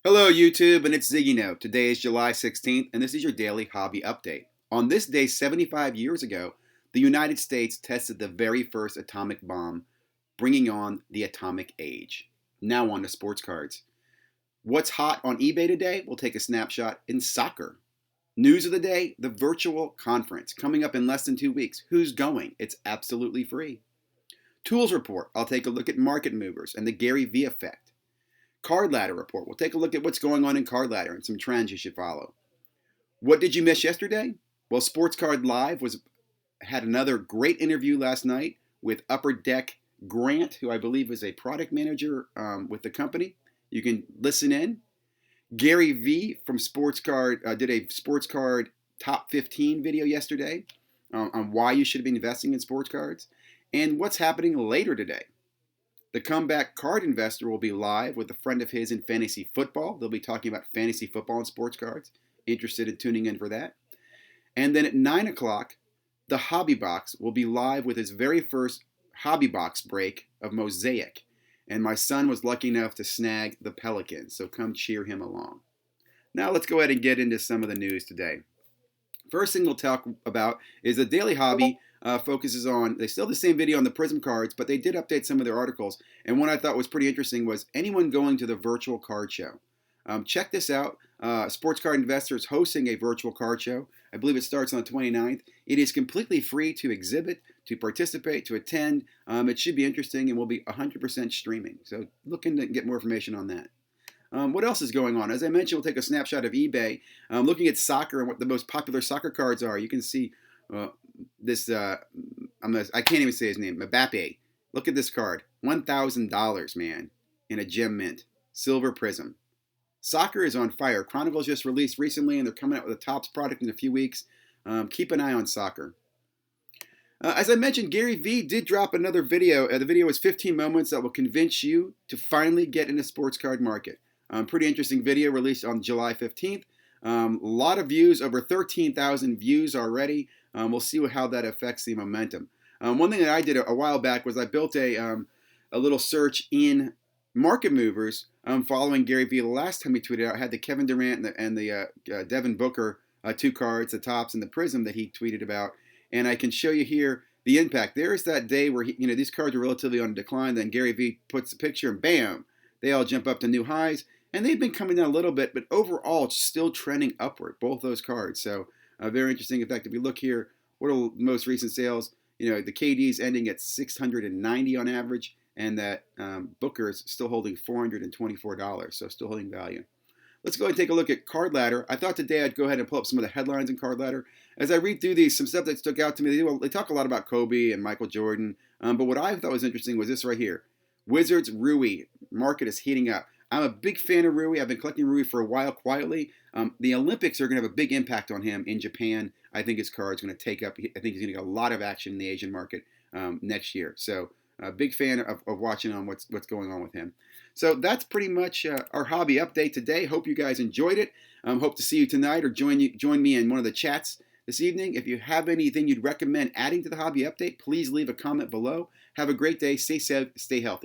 Hello YouTube, and it's ZiggyNo. Today is July 16th, and this is your daily hobby update. On this day 75 years ago, the United States tested the very first atomic bomb, bringing on the atomic age. Now on to sports cards. What's hot on eBay today? We'll take a snapshot in soccer. News of the day, the virtual conference, coming up in less than 2 weeks. Who's going? It's absolutely free. Tools report, I'll take a look at MarketMovers and the GaryVee effect. CardLadder report. We'll take a look at what's going on in CardLadder and some trends you should follow. What did you miss yesterday? Well, Sportscard Live had another great interview last night with Upper Deck Grant, who I believe is a product manager with the company. You can listen in. GaryVee from Sportscard did a Sportscard top 15 video yesterday on why you should be investing in sports cards and what's happening later today. The Comeback Card Investor will be live with a friend of his in fantasy football. They'll be talking about fantasy football and sports cards. Interested in tuning in for that. And then at 9 o'clock, the Hobby Box will be live with his very first Hobby Box break of Mosaic. And my son was lucky enough to snag the Pelican, so come cheer him along. Now let's go ahead and get into some of the news today. First thing we'll talk about is the Daily Hobby focuses on, they still have the same video on the Prism cards, but they did update some of their articles. And one I thought was pretty interesting was anyone going to the virtual card show. Check this out. Sports Card Investor is hosting a virtual card show. I believe it starts on the 29th. It is completely free to exhibit, to participate, to attend. It should be interesting and will be 100% streaming. So look into get more information on that. What else is going on? As I mentioned, we'll take a snapshot of eBay. Looking at soccer and what the most popular soccer cards are, you can see this, I can't even say his name, Mbappe. Look at this card, $1,000, man, in a gem mint, silver prism. Soccer is on fire. Chronicles just released recently, and they're coming out with a Topps product in a few weeks. Keep an eye on soccer. As I mentioned, GaryVee did drop another video. The video is 15 moments that will convince you to finally get in the sports card market. Pretty interesting video released on July 15th. A lot of views, over 13,000 views already. We'll see how that affects the momentum. One thing that I did a while back was I built a little search in MarketMovers following GaryVee. The last time he tweeted out, I had the Kevin Durant and the Devin Booker two cards, the Topps and the Prism that he tweeted about. And I can show you here the impact. There is that day where these cards are relatively on decline. Then GaryVee puts the picture and bam, they all jump up to new highs. And they've been coming down a little bit, but overall it's still trending upward, both those cards. So very interesting. In fact, if you look here, what are the most recent sales? The KD's ending at 690 on average, and that Booker's still holding $424, so still holding value. Let's go ahead and take a look at CardLadder. I thought today I'd go ahead and pull up some of the headlines in CardLadder. As I read through these, some stuff that stuck out to me, they talk a lot about Kobe and Michael Jordan, but what I thought was interesting was this right here. Wizards Rui market is heating up. I'm a big fan of Rui. I've been collecting Rui for a while quietly. The Olympics are going to have a big impact on him in Japan. I think his card's going to take up. I think he's going to get a lot of action in the Asian market next year. So a big fan of watching on what's going on with him. So that's pretty much our hobby update today. Hope you guys enjoyed it. Hope to see you tonight or join me in one of the chats this evening. If you have anything you'd recommend adding to the hobby update, please leave a comment below. Have a great day. Stay safe. Stay healthy.